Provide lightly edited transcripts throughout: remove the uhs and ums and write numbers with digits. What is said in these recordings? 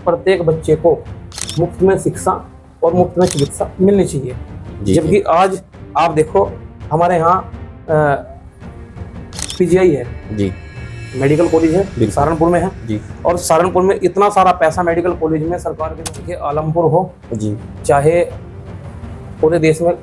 प्रत्येक बच्चे को मुफ्त में शिक्षा और मुफ्त में चिकित्सा मिलनी चाहिए। जबकि आज आप देखो हमारे यहाँ पीजीआई है जी, मेडिकल कॉलेज है, सहारनपुर में है जी। और सहारनपुर में इतना सारा पैसा मेडिकल कॉलेज में सरकार के आलमपुर हो जी, चाहे पूरे देश में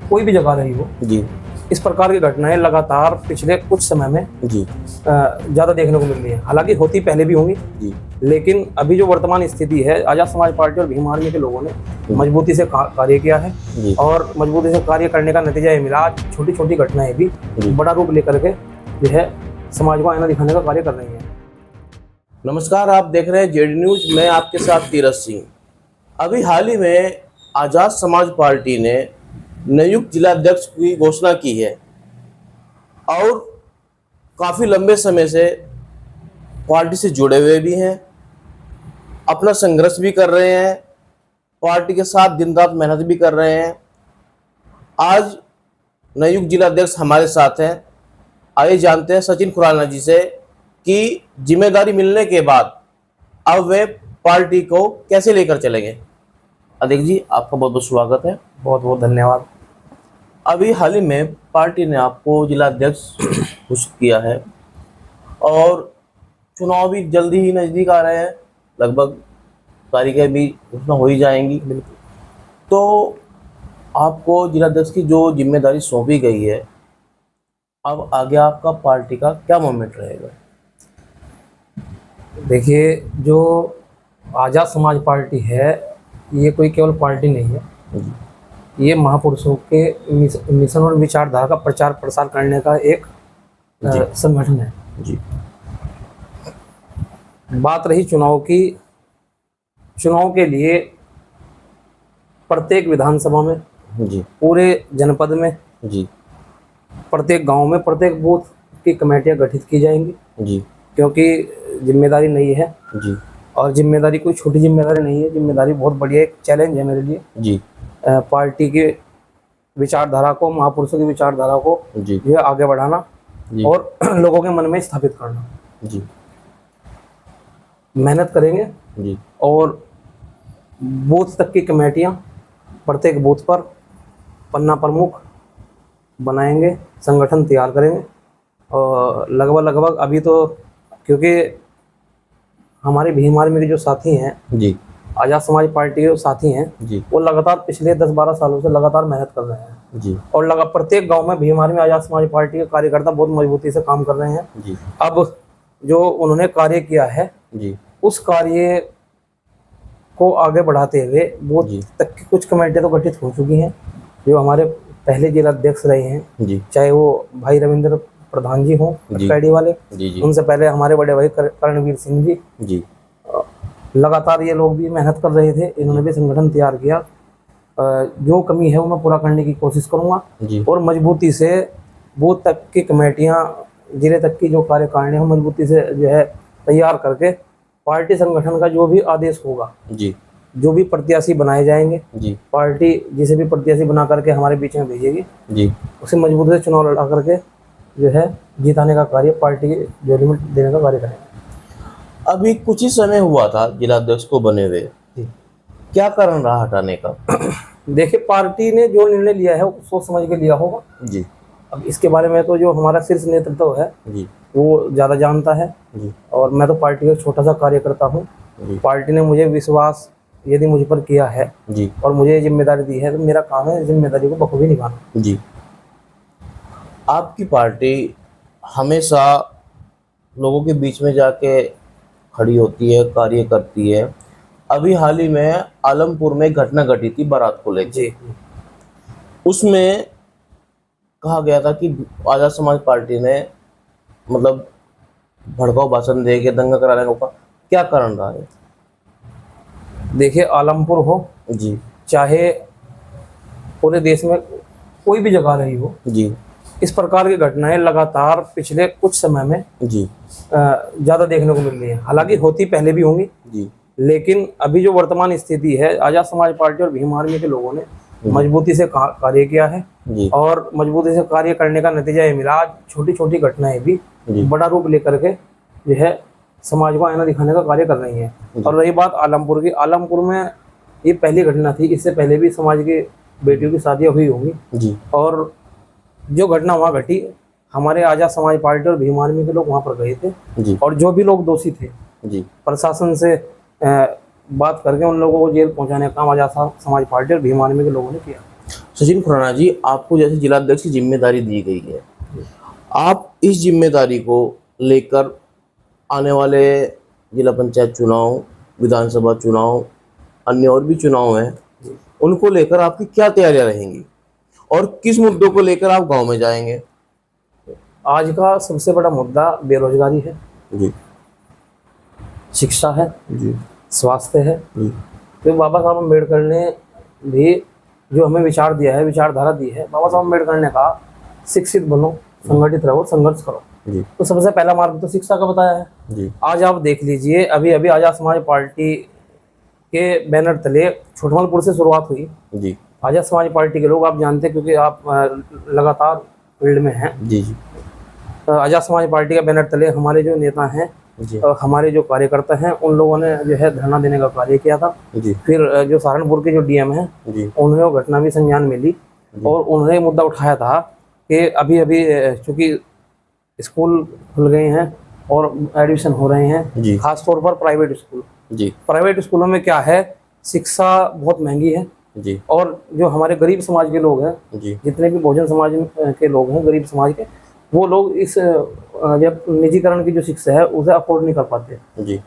कोई भी जगह रही हो जी, इस प्रकार की घटनाएं लगातार पिछले कुछ समय में जी ज़्यादा देखने को मिल रही है। हालांकि होती पहले भी होंगी जी, लेकिन अभी जो वर्तमान स्थिति है, आज़ाद समाज पार्टी और भीम आर्मी के लोगों ने मजबूती से कार्य किया है और मजबूती से कार्य करने का नतीजा ये मिला। छोटी छोटी घटनाएं भी बड़ा रूप लेकर के जो है समाज को आईना दिखाने का कार्य कर रही है। नमस्कार, आप देख रहे हैं जेडी न्यूज। मैं आपके साथ तीरथ सिंह। अभी हाल ही में आज़ाद समाज पार्टी ने नियुक्त जिलाध्यक्ष की घोषणा की है और काफ़ी लंबे समय से पार्टी से जुड़े हुए भी हैं, अपना संघर्ष भी कर रहे हैं, पार्टी के साथ दिन रात मेहनत भी कर रहे हैं। आज नियुक्त जिलाध्यक्ष हमारे साथ हैं। आइए जानते हैं सचिन खुराना जी से कि जिम्मेदारी मिलने के बाद अब वे पार्टी को कैसे लेकर चलेंगे। अध्यक्ष जी, आपका बहुत बहुत स्वागत है। बहुत बहुत धन्यवाद। अभी हाल ही में पार्टी ने आपको जिलाध्यक्ष घोषित किया है और चुनाव भी जल्दी ही नज़दीक आ रहे हैं, लगभग तारीखें भी घोषणा हो ही जाएंगी। तो आपको जिलाध्यक्ष की जो जिम्मेदारी सौंपी गई है, अब आगे आपका पार्टी का क्या मूवमेंट रहेगा? देखिए, जो आज़ाद समाज पार्टी है ये कोई केवल पार्टी नहीं है, ये महापुरुषों के मिशन और विचारधारा का प्रचार प्रसार करने का एक संगठन है जी। बात रही चुनाव की, चुनाव के लिए प्रत्येक विधानसभा में जी, पूरे जनपद में जी, प्रत्येक गांव में प्रत्येक बूथ की कमेटियां गठित की जाएंगी जी, क्योंकि जिम्मेदारी नहीं है जी, और जिम्मेदारी कोई छोटी जिम्मेदारी नहीं है, जिम्मेदारी बहुत बढ़िया एक चैलेंज है मेरे लिए जी। पार्टी के विचारधारा को, महापुरुषों की विचारधारा को जो है आगे बढ़ाना और लोगों के मन में स्थापित करना जी। मेहनत करेंगे जी और बूथ तक की कमेटियां प्रत्येक बूथ पर पन्ना प्रमुख बनाएंगे, संगठन तैयार करेंगे। और लगभग अभी तो, क्योंकि हमारे भीम आर्मी के जो साथी हैं जी, आज़ाद समाज पार्टी के साथी हैं जी, वो लगातार पिछले 10-12 सालों से लगातार मेहनत कर रहे हैं जी। और प्रत्येक गांव में भीम आर्मी आज़ाद समाज पार्टी के कार्यकर्ता बहुत मजबूती से काम कर रहे हैं जी। अब जो उन्होंने कार्य किया है जी, उस कार्य को आगे बढ़ाते हुए वो तक की कुछ कमेटियां तो गठित हो चुकी हैं। जो हमारे पहले जिलाध्यक्ष रहे हैं जी, चाहे वो भाई रविंद्र प्रधान जी हों कैडी वाले जी, उनसे पहले हमारे बड़े भाई कर्णवीर सिंह जी, लगातार ये लोग भी मेहनत कर रहे थे। इन्होंने भी संगठन तैयार किया। जो कमी है वो मैं पूरा करने की कोशिश करूंगा और मजबूती से बूथ तक की कमेटियां, जिले तक की जो कार्यकारिणी हो, मजबूती से जो है तैयार करके पार्टी संगठन का जो भी आदेश होगा जी, जो भी प्रत्याशी बनाए जाएंगे जी, पार्टी जिसे भी प्रत्याशी बना करके हमारे बीच में भेजेगी जी, उसे मजबूती से चुनाव लड़ा करके जो है जिताने का कार्य, पार्टी के जो लिमिट देने का कार्य करेंगे। अभी कुछ ही समय हुआ था जिलाध्यक्ष को बने हुए, क्या कारण रहा हटाने का? देखिए, पार्टी ने जो निर्णय लिया है वो सोच समझ के लिया होगा जी। अब इसके बारे में तो जो हमारा शीर्ष नेतृत्व है जी, वो ज़्यादा जानता है जी, और मैं तो पार्टी का छोटा सा कार्यकर्ता हूँ। पार्टी ने मुझे विश्वास यदि मुझ पर किया है जी, और मुझे जिम्मेदारी दी है, तो मेरा काम है जिम्मेदारी को बखूबी निभाना जी। आपकी पार्टी हमेशा लोगों के बीच में जाके खड़ी होती है, कार्य करती है। अभी हाल ही में आलमपुर में घटना घटी थी बारात को लेकर, उसमें कहा गया था कि आज़ाद समाज पार्टी ने मतलब भड़काऊ भाषण दे के दंगा कराने का, क्या कारण रहा है? देखिए, आलमपुर हो जी, चाहे पूरे देश में कोई भी जगह रही हो जी, इस प्रकार की घटनाएं लगातार पिछले कुछ समय में जी ज़्यादा देखने को मिल रही है। हालांकि होती पहले भी होंगी जी, लेकिन अभी जो वर्तमान स्थिति है, आज़ाद समाज पार्टी और भीम आर्मी के लोगों ने मजबूती से कार्य किया है और मजबूती से कार्य करने का नतीजा ये मिला। छोटी छोटी घटनाएं भी बड़ा रूप लेकर के जो है समाज को आईना दिखाने का कार्य कर रही हैं। और रही बात आलमपुर की, आलमपुर में ये पहली घटना थी, इससे पहले भी समाज की बेटियों की शादियाँ हुई होंगी। जी और जो घटना वहाँ घटी, हमारे आज़ाद समाज पार्टी और भीम आर्मी के लोग वहाँ पर गए थे। जी और जो भी लोग दोषी थे, जी प्रशासन से बात करके उन लोगों को जेल पहुँचाने का काम आज़ाद समाज पार्टी और भीम आर्मी के लोगों ने किया। सचिन खुराना जी, आपको जैसे जिलाध्यक्ष की जिम्मेदारी दी गई है, आप इस जिम्मेदारी को लेकर आने वाले जिला पंचायत चुनाव, विधानसभा चुनाव, अन्य और भी चुनाव हैं, उनको लेकर आपकी क्या तैयारियां रहेंगी और किस मुद्दों को लेकर आप गांव में जाएंगे? आज का सबसे बड़ा मुद्दा बेरोजगारी है, जी शिक्षा है, जी स्वास्थ्य है। जी तो बाबा साहब अम्बेडकर ने भी जो हमें विचार दिया है, विचारधारा दी है, बाबा साहब अम्बेडकर ने कहा शिक्षित बनो, संगठित रहो, संघर्ष करो। जी तो सबसे पहला मार्ग तो शिक्षा का बताया है। जी आज आप देख लीजिए, अभी अभी आज़ाद समाज पार्टी के बैनर तले छोटमलपुर से शुरुआत हुई। जी आज़ाद समाज पार्टी के लोग आप जानते हैं, क्योंकि आप लगातार फील्ड में हैं। जी जी आज़ाद समाज पार्टी का बैनर तले हमारे जो नेता हैं, जी हमारे जो कार्यकर्ता हैं, उन लोगों ने जो है धरना देने का कार्य किया था। जी फिर जो सहारनपुर के जो डीएम हैं, जी उन्हें वो घटना भी संज्ञान मिली और उन्होंने मुद्दा उठाया था कि अभी अभी चूँकि स्कूल खुल गए हैं और एडमिशन हो रहे हैं, जी खासतौर पर प्राइवेट स्कूल। जी प्राइवेट स्कूलों में क्या है, शिक्षा बहुत महंगी है। जी और जो हमारे गरीब समाज के लोग हैं, जी जितने भी बहुजन समाज के लोग हैं, गरीब समाज के, वो लोग इस जब निजीकरण की जो शिक्षा है उसे अफोर्ड नहीं कर पाते। जी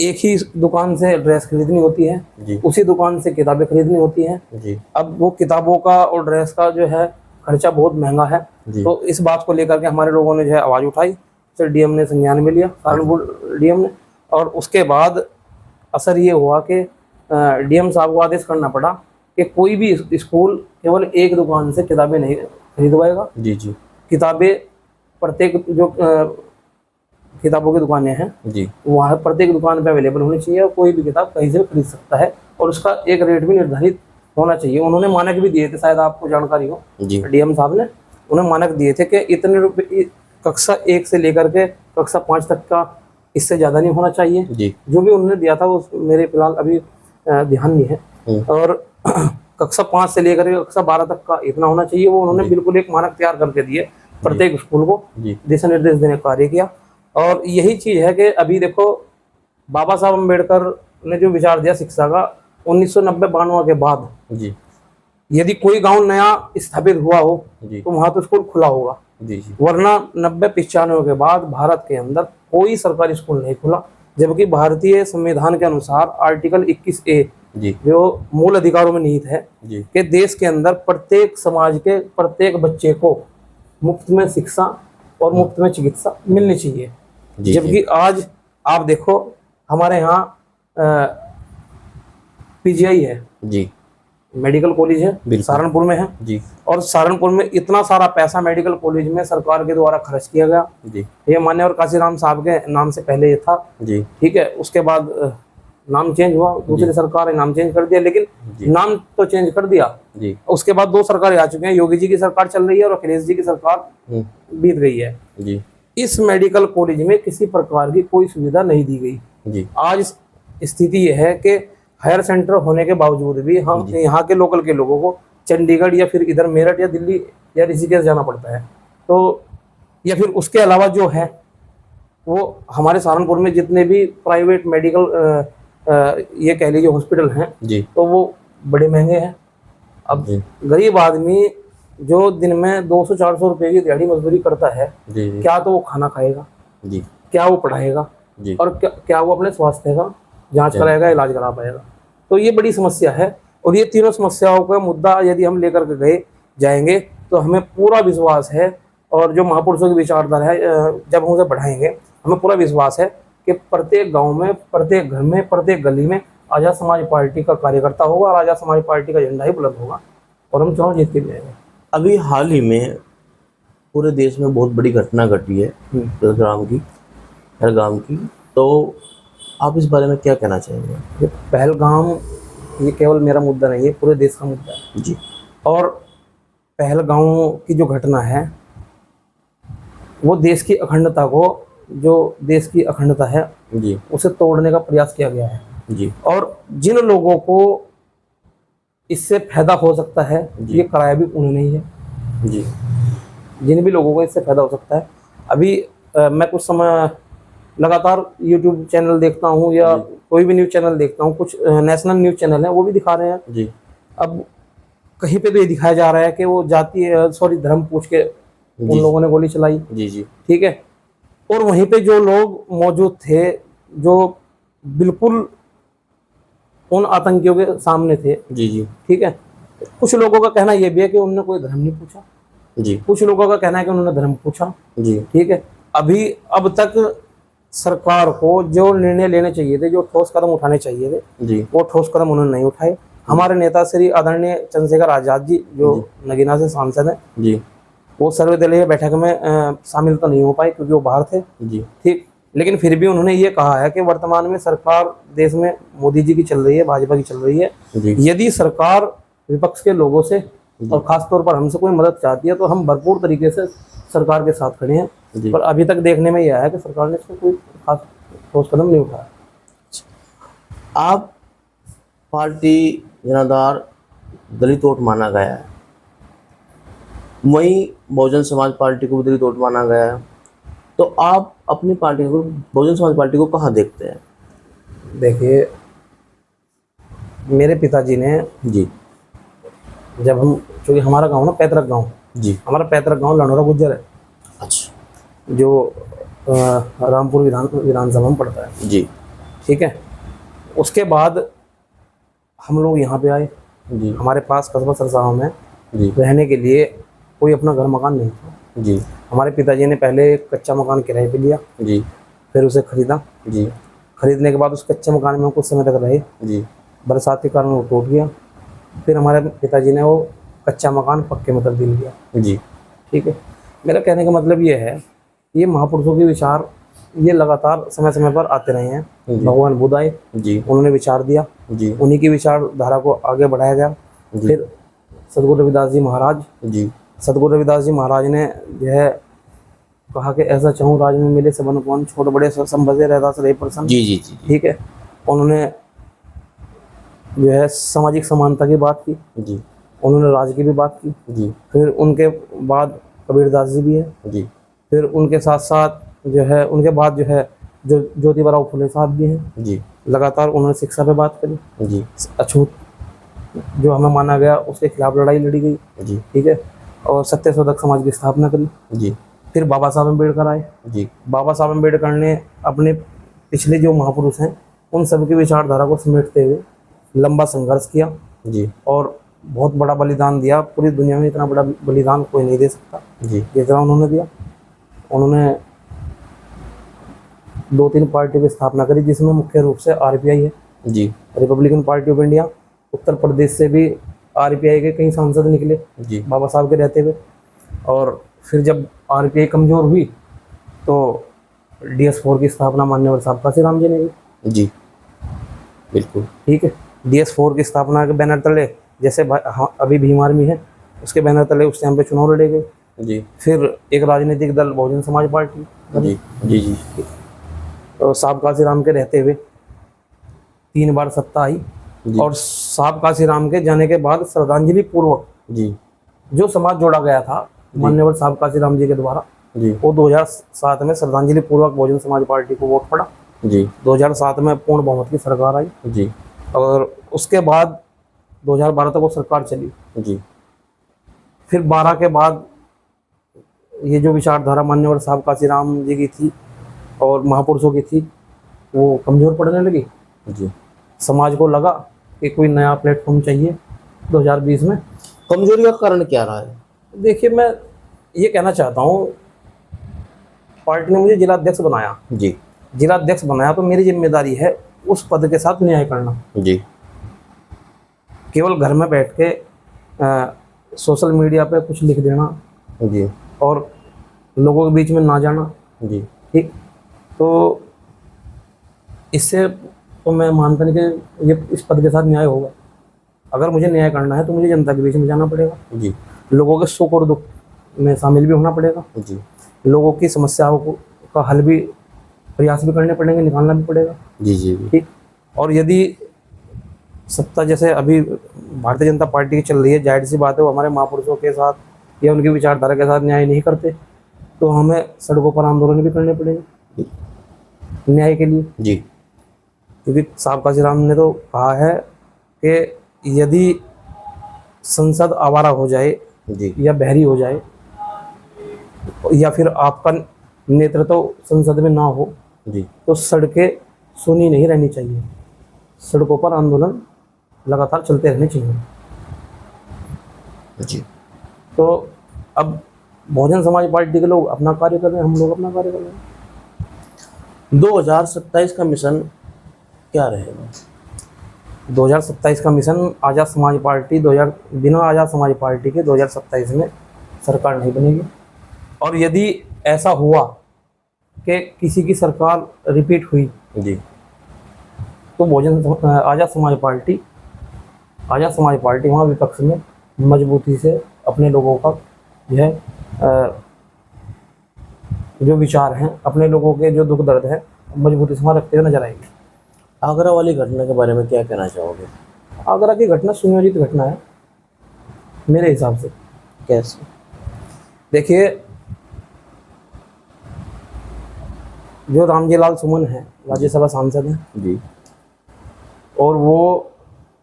एक ही दुकान से ड्रेस खरीदनी होती है, जी उसी दुकान से किताबें खरीदनी होती हैं। जी अब वो किताबों का और ड्रेस का जो है खर्चा बहुत महंगा है। जी तो इस बात को लेकर के हमारे लोगों ने जो है आवाज़ उठाई, फिर डीएम ने संज्ञान में लिया, सहारनपुर डीएम ने। और उसके बाद असर ये हुआ कि डीएम साहब को आदेश करना पड़ा कि कोई भी स्कूल केवल एक दुकान से किताबें नहीं खरीदवाएगा। जी जी किताबें प्रत्येक जो किताबों की दुकानें हैं, जी वहाँ प्रत्येक दुकान पे अवेलेबल होनी चाहिए और कोई भी किताब कहीं से भी खरीद सकता है और उसका एक रेट भी निर्धारित होना चाहिए। उन्होंने मानक भी दिए थे, शायद आपको जानकारी हो, जी डीएम साहब ने उन्हें मानक दिए थे कि इतने रुपये कक्षा 1 से लेकर के कक्षा 5 तक का, इससे ज़्यादा नहीं होना चाहिए। जी जो भी उन्होंने दिया था वो मेरे फिलहाल अभी ध्यान नहीं है। और कक्षा 5 से लेकर के कक्षा 12 तक का इतना होना चाहिए, वो उन्होंने बिल्कुल एक मानक तैयार करके दिए, प्रत्येक स्कूल को जी दिशा निर्देश देने का कार्य किया। और यही चीज़ है कि अभी देखो, बाबा साहब अम्बेडकर ने जो विचार दिया शिक्षा का 1990-92 के बाद, जी यदि कोई गांव नया स्थापित हुआ हो जी तो वहां तो स्कूल खुला होगा, जी जी वरना 90-95 के बाद भारत के अंदर कोई सरकारी स्कूल नहीं खुला। जबकि भारतीय संविधान के अनुसार आर्टिकल 21A जी जो मूल अधिकारों में निहित है जी कि देश के अंदर प्रत्येक समाज के प्रत्येक बच्चे को मुफ्त में शिक्षा और मुफ्त में चिकित्सा मिलनी चाहिए। जी जबकि आज आप देखो, हमारे यहाँ पीजीआई है, जी मेडिकल कॉलेज है, बिल्कुल। सहारनपुर में है। जी और सहारनपुर में इतना सारा पैसा मेडिकल कॉलेज में सरकार के द्वारा खर्च किया गया। जी ये मान्यवर काशीराम साहब के नाम से पहले ये था, जी ठीक है। उसके बाद नाम चेंज हुआ, दूसरी सरकार ने नाम चेंज कर दिया, लेकिन नाम तो चेंज कर दिया। जी उसके बाद 2 सरकारें आ चुके हैं, योगी जी की सरकार चल रही है और अखिलेश जी की सरकार बीत गई है। जी इस मेडिकल कॉलेज में किसी प्रकार की कोई सुविधा नहीं दी गई। जी आज स्थिति यह है कि हायर सेंटर होने के बावजूद भी हम यहाँ के लोकल के लोगों को चंडीगढ़ या फिर इधर मेरठ या दिल्ली या ऋषिकेश जाना पड़ता है। तो या फिर उसके अलावा जो है वो हमारे सहारनपुर में जितने भी प्राइवेट मेडिकल ये कह लीजिए हॉस्पिटल हैं, जी तो वो बड़े महंगे हैं। अब जी गरीब आदमी जो दिन में 200-400 रुपये की दिहाड़ी मजदूरी करता है, जी क्या तो वो खाना खाएगा, जी क्या वो पढ़ाएगा, जी और क्या वो अपने स्वास्थ्य का जांच कराएगा, इलाज करा पाएगा। तो ये बड़ी समस्या है। और ये तीनों समस्याओं का मुद्दा यदि हम लेकर के गए जाएंगे तो हमें पूरा विश्वास है, और जो महापुरुषों की विचारधारा है, जब हम उसे बढ़ाएंगे, हमें पूरा विश्वास है कि प्रत्येक गांव में, प्रत्येक घर में, प्रत्येक गली में आज़ाद समाज पार्टी का कार्यकर्ता होगा और आज़ाद समाज पार्टी का झंडा ही बुलंद होगा और हम चुनाव जीत के भी आएंगे। अभी हाल ही में पूरे देश में बहुत बड़ी घटना घटी है पहलगाम की, तो आप इस बारे में क्या कहना चाहेंगे? ये पहलगाम ये केवल मेरा मुद्दा नहीं है, पूरे देश का मुद्दा है जी। और पहलगाम की जो घटना है वो देश की अखंडता को जो देश की अखंडता है जी उसे तोड़ने का प्रयास किया गया है। जी और जिन लोगों को इससे फायदा हो सकता है जी। ये कराया भी उन्होंने ही है। जी जिन भी लोगों को इससे फायदा हो सकता है। अभी मैं कुछ समय लगातार यूट्यूब चैनल देखता हूँ या जी। कोई भी न्यूज़ चैनल देखता हूँ, कुछ नेशनल न्यूज़ चैनल है वो भी दिखा रहे हैं। जी अब कहीं पे तो ये दिखाया जा रहा है कि वो धर्म पूछ के उन जी लोगों ने गोली चलाई, जी जी ठीक है। और वहीं पे जो लोग मौजूद थे जो बिल्कुल उन आतंकियों के सामने थे, जी जी ठीक है। कुछ लोगों का कहना यह भी है कि उन्होंने कोई धर्म नहीं पूछा, जी कुछ लोगों का कहना है कि उन्होंने धर्म पूछा, जी ठीक है। अब तक सरकार को जो निर्णय लेने चाहिए थे, जो ठोस कदम उठाने चाहिए थे, जी वो ठोस कदम उन्होंने नहीं उठाए। हमारे नेता श्री आदरणीय चंद्रशेखर आजाद जी जो नगीना से सांसद हैं, जी वो सर्वदलीय बैठक में शामिल तो नहीं हो पाए क्योंकि वो बाहर थे, जी ठीक। लेकिन फिर भी उन्होंने ये कहा है कि वर्तमान में सरकार देश में मोदी जी की चल रही है, भाजपा की चल रही है। जी यदि सरकार विपक्ष के लोगों से और खासतौर पर हमसे कोई मदद चाहती है तो हम भरपूर तरीके से सरकार के साथ खड़े हैं। जी। पर अभी तक देखने में यह आया कि सरकार ने इसमें कोई खास ठोस कदम नहीं उठाया। आप पार्टी जनाधार दलित वोट माना गया है, वहीं बहुजन समाज पार्टी को भी दलित वोट माना गया है, तो आप अपनी पार्टी को, बहुजन समाज पार्टी को कहाँ देखते हैं? देखिए, मेरे पिताजी ने जी जब हम, चूँकि हमारा गांव ना पैतृक गांव, जी हमारा पैतृक गांव लनोरा गुज्जर है, अच्छा जो रामपुर विधानसभा में पड़ता है, जी ठीक है। उसके बाद हम लोग यहाँ पे आए। जी हमारे पास कस्बा सरसावा में जी रहने के लिए कोई अपना घर मकान नहीं था। जी हमारे पिताजी ने पहले एक कच्चा मकान किराए पे लिया, जी फिर उसे खरीदा। जी खरीदने के बाद उस कच्चे मकान में कुछ समय तक रहे। जी बरसात के कारण वो टूट गया। फिर हमारे पिताजी ने वो कच्चा मकान पक्के में तब्दील किया, जी ठीक है। मेरा कहने का मतलब ये है, ये महापुरुषों के विचार ये लगातार समय समय पर आते रहे हैं। जी। भगवान बुद्ध आए, जी उन्होंने विचार दिया, जी उन्हीं की विचारधारा को आगे बढ़ाया गया। जी। फिर सदगुरु रविदास जी महाराज, जी सदगुरु रविदास जी महाराज ने जो है कहा कि ऐसा चाहूँ राज में मिले सबन कौन, छोट बड़े संभजे रहदास रहे प्रसन्न, जी जी जी ठीक है। उन्होंने जो है सामाजिक समानता की बात की, जी उन्होंने राज की भी बात की। जी फिर उनके बाद कबीरदास जी भी है। जी फिर उनके साथ साथ जो है, उनके बाद जो है जो ज्योतिबा फुले साहब भी हैं। जी लगातार उन्होंने शिक्षा पे बात करी, जी अछूत जो हमें माना गया उसके खिलाफ लड़ाई लड़ी गई, जी ठीक है। और सत्य शोधक समाज की स्थापना करी। जी फिर बाबा साहब अम्बेडकर आए। जी बाबा साहब अम्बेडकर ने अपने पिछले जो महापुरुष हैं उन सबकी विचारधारा को समेटते हुए लंबा संघर्ष किया जी और बहुत बड़ा बलिदान दिया। पूरी दुनिया में इतना बड़ा बलिदान कोई नहीं दे सकता जी जितना उन्होंने दिया। उन्होंने 2-3 पार्टी की स्थापना करी जिसमें मुख्य रूप से आरपीआई है, जी Republican party of India. Uttar Pradesh से भी आरपीआई के कई सांसद निकले जी बाबा साहब के रहते हुए। और फिर जब आरपीआई कमज़ोर हुई तो DS4 की स्थापना मान्यवर साहब काशीराम जी ने की, जी बिल्कुल ठीक है। DS4 की स्थापना के बैनर तले, जैसे अभी भीम आर्मी है उसके बैनर तले उस टाइम पे चुनाव लड़े गए। जी फिर एक राजनीतिक दल बहुजन समाज पार्टी जी जी जी तो साहब काशीराम के रहते हुए 3 बार सत्ता आई। जी। और साहब काशीराम के जाने के बाद श्रद्धांजलि पूर्वक जी जो समाज जोड़ा गया था मान्यवर साहब काशीराम जी के द्वारा, जी वो 2007 में श्रद्धांजलि पूर्वक बहुजन समाज पार्टी को वोट पड़ा। जी 2007 में पूर्ण बहुमत की सरकार आई जी और उसके बाद 2012 तक वो सरकार चली। जी फिर 12 के बाद ये जो विचारधारा मान्यवर साहब काशीराम जी की थी और महापुरुषों की थी वो कमज़ोर पड़ने लगी। जी समाज को लगा कि कोई नया प्लेटफॉर्म चाहिए 2020 में। कमजोरी का कारण क्या रहा है? देखिए, मैं ये कहना चाहता हूँ, पार्टी ने मुझे जिलाध्यक्ष बनाया। जी जिलाध्यक्ष बनाया तो मेरी जिम्मेदारी है उस पद के साथ न्याय करना। जी केवल घर में बैठ के सोशल मीडिया पे कुछ लिख देना जी और लोगों के बीच में ना जाना, जी ठीक। तो इससे तो मैं मानता नहीं कि ये इस पद के साथ न्याय होगा। अगर मुझे न्याय करना है तो मुझे जनता के बीच में जाना पड़ेगा, जी लोगों के सुख और दुख में शामिल भी होना पड़ेगा, जी लोगों की समस्याओं का हल भी प्रयास भी करने पड़ेंगे, निकालना भी पड़ेगा। जी जी जी ठीक। और यदि सत्ता जैसे अभी भारतीय जनता पार्टी की चल रही है, जाहिर सी बात है वो हमारे महापुरुषों के साथ या उनकी विचारधारा के साथ न्याय नहीं करते, तो हमें सड़कों पर आंदोलन भी करने पड़ेंगे न्याय के लिए। जी क्योंकि साहब काशीराम ने तो कहा है कि यदि संसद आवारा हो जाए जी या बहरी हो जाए या फिर आपका नेतृत्व संसद में ना हो, जी तो सड़कें सुनी नहीं रहनी चाहिए, सड़कों पर आंदोलन लगातार चलते रहने चाहिए। जी तो अब बहुजन समाज पार्टी के लोग अपना कार्य कर रहे हैं, हम लोग अपना कार्य कर रहे हैं। 2027 का मिशन क्या रहेगा? 2027 का मिशन आज़ाद समाज पार्टी 2000 बिना आज़ाद समाज पार्टी के 2027 में सरकार नहीं बनेगी। और यदि ऐसा हुआ कि किसी की सरकार रिपीट हुई, जी तो आज़ाद समाज पार्टी वहाँ विपक्ष में मजबूती से अपने लोगों का यह जो विचार हैं, अपने लोगों के जो दुख दर्द है, मजबूती से वहाँ रखते हुए नजर आएगी। आगरा वाली घटना के बारे में क्या कहना चाहोगे? आगरा की घटना सुनियोजित घटना है मेरे हिसाब से। कैसे? देखिए, जो रामजी लाल सुमन है राज्यसभा सांसद हैं जी और वो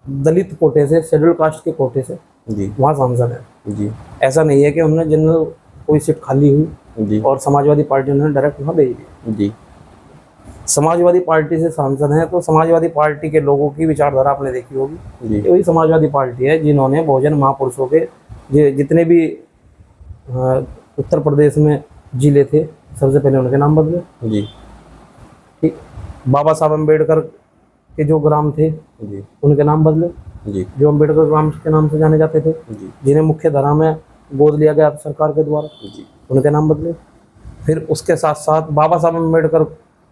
दलित कोटे से, शेड्यूल कास्ट के कोटे से जी वहाँ सांसद हैं। जी ऐसा नहीं है कि उन्होंने जनरल कोई सीट खाली हुई जी और समाजवादी पार्टी उन्होंने डायरेक्ट वहाँ भेज दी। जी समाजवादी पार्टी से सांसद हैं, तो समाजवादी पार्टी के लोगों की विचारधारा आपने देखी होगी। जी वही समाजवादी पार्टी है जिन्होंने बहुजन महापुरुषों के जितने भी उत्तर प्रदेश में जिले थे, सबसे पहले उनके नाम बदले। जी ठीक। बाबा साहब अम्बेडकर के जो ग्राम थे जी उनके नाम बदले, जी जो अम्बेडकर ग्राम के नाम से जाने जाते थे, जी जिन्हें मुख्य धारा में गोद लिया गया सरकार के द्वारा, जी उनके नाम बदले। फिर उसके साथ साथ बाबा साहब अम्बेडकर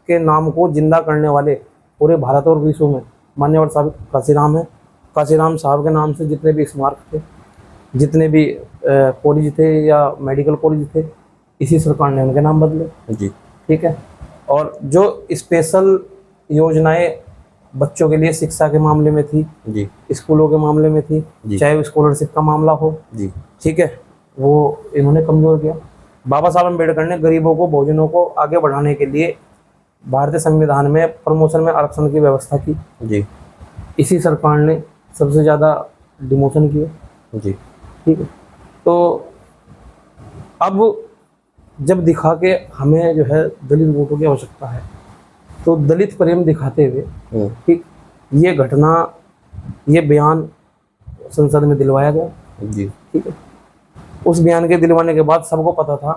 के नाम को जिंदा करने वाले पूरे भारत और विश्व में मान्यवर साहब काशीराम हैं। काशीराम साहब के नाम से जितने भी स्मारक थे, जितने भी कॉलेज थे या मेडिकल कॉलेज थे, इसी सरकार ने उनके नाम बदले। जी ठीक है। और जो स्पेशल योजनाएं बच्चों के लिए शिक्षा के मामले में थी, जी स्कूलों के मामले में थी, जी। चाहे स्कॉलरशिप का मामला हो, जी ठीक है, वो इन्होंने कमजोर किया। बाबा साहब अम्बेडकर ने गरीबों को, बहुजनों को आगे बढ़ाने के लिए भारतीय संविधान में प्रमोशन में आरक्षण की व्यवस्था की। जी इसी सरकार ने सबसे ज़्यादा डिमोशन किए। जी ठीक है। तो अब जब दिखा के हमें जो है दलित वोटों की आवश्यकता है, तो दलित प्रेम दिखाते हुए ठीक ये घटना, ये बयान संसद में दिलवाया गया। जी ठीक है। उस बयान के दिलवाने के बाद सबको पता था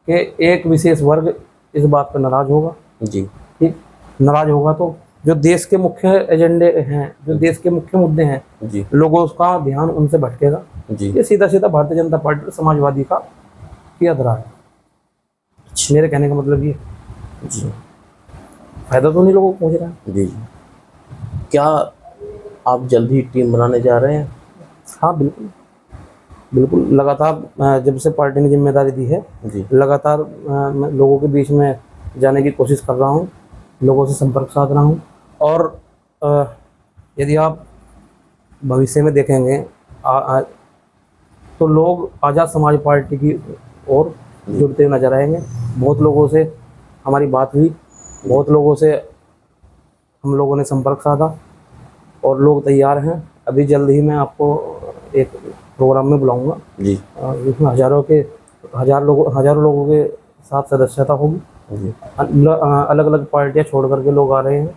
कि एक विशेष वर्ग इस बात पर नाराज होगा। जी ठीक। नाराज होगा तो जो देश के मुख्य एजेंडे हैं, जो देश के मुख्य मुद्दे हैं, जी लोगों का ध्यान उनसे भटकेगा। जी ये सीधा सीधा भारतीय जनता पार्टी और समाजवादी का किया धरा है। मेरे कहने का मतलब ये जी फायदा तो उन्हीं लोगों को पहुंच रहा है। जी क्या आप जल्द ही टीम बनाने जा रहे हैं? हाँ बिल्कुल बिल्कुल। लगातार जब से पार्टी ने जिम्मेदारी दी है, जी लगातार मैं लोगों के बीच में जाने की कोशिश कर रहा हूँ, लोगों से संपर्क साध रहा हूँ। और यदि आप भविष्य में देखेंगे तो लोग आज़ाद समाज पार्टी की ओर जुड़ते हुए नजर आएंगे। बहुत लोगों से हमारी बात हुई, बहुत लोगों से हम लोगों ने संपर्क साधा और लोग तैयार हैं। अभी जल्द ही मैं आपको एक प्रोग्राम में बुलाऊंगा जी जिसमें हजारों लोगों के साथ सदस्यता होगी। जी अलग अलग पार्टियां छोड़ करके लोग आ रहे हैं,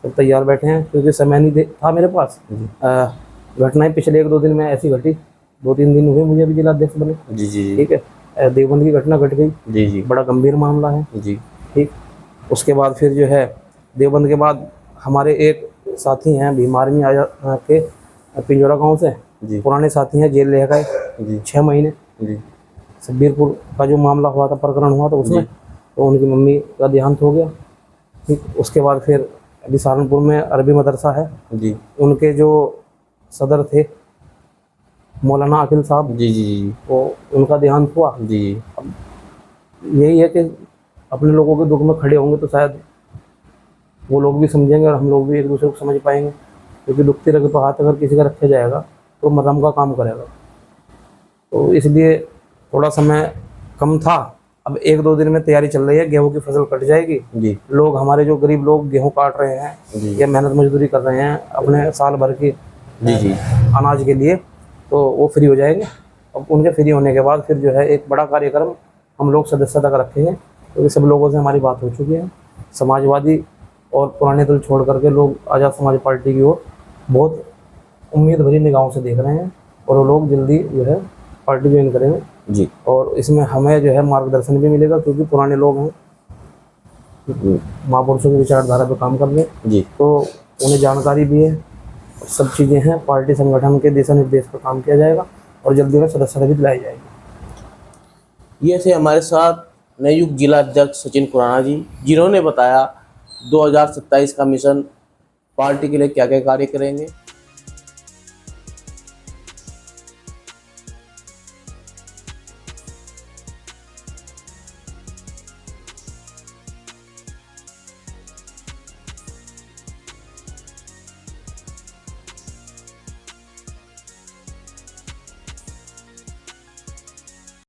तो तैयार बैठे हैं, क्योंकि समय नहीं था मेरे पास। घटनाएं पिछले 1-2 दिन में ऐसी घटी, 2-3 दिन हुए मुझे अभी जिला अध्यक्ष बने। जी जी ठीक है। देवबंद की घटना घट गई, जी जी बड़ा गंभीर मामला है। जी ठीक। उसके बाद फिर जो है देवबंद के बाद हमारे एक साथी हैं भीम आर्मी के पिंजौरा गांव से, जी पुराने साथी हैं, जेल रह गए जी 6 महीने। जी सब्बीरपुर का जो मामला हुआ था, प्रकरण हुआ था उसमें, तो उनकी मम्मी का देहांत हो गया। ठीक। उसके बाद फिर अभी सहारनपुर में अरबी मदरसा है, जी उनके जो सदर थे मौलाना अखिल साहब, जी जी जी तो उनका देहांत हुआ। जी यही है कि अपने लोगों के दुख में खड़े होंगे तो शायद वो लोग भी समझेंगे और हम लोग भी एक दूसरे को समझ पाएंगे, क्योंकि दुखती रगे पर हाथ अगर किसी का रखा जाएगा तो मरहम का काम करेगा। तो इसलिए थोड़ा समय कम था, अब 1-2 दिन में तैयारी चल रही है, गेहूं की फसल कट जाएगी। जी लोग हमारे जो गरीब लोग गेहूं काट रहे हैं जी या मेहनत मजदूरी कर रहे हैं अपने साल भर की जी जी अनाज के लिए, तो वो फ्री हो जाएंगे। अब उनके फ्री होने के बाद फिर जो है एक बड़ा कार्यक्रम हम लोग सदस्यता का रखेंगे, क्योंकि सब लोगों से हमारी बात हो चुकी है। समाजवादी और पुराने दल छोड़ करके लोग आज़ाद समाज पार्टी की ओर बहुत उम्मीद भरी निगाहों से देख रहे हैं, और वो लोग जल्दी जो है पार्टी ज्वाइन करेंगे। जी और इसमें हमें जो है मार्गदर्शन भी मिलेगा, क्योंकि पुराने लोग हैं, महापुरुषों की विचारधारा पे काम कर रहे हैं, जी तो उन्हें जानकारी भी है, सब चीज़ें हैं। पार्टी संगठन के दिशा निर्देश पर काम किया जाएगा और जल्दी में सदस्यता भी दिलाई जाएगी। ये थे हमारे साथ नवयुक्त जिला अध्यक्ष सचिन खुराना जी, जिन्होंने बताया 2027 का मिशन पार्टी के लिए क्या क्या कार्य करेंगे।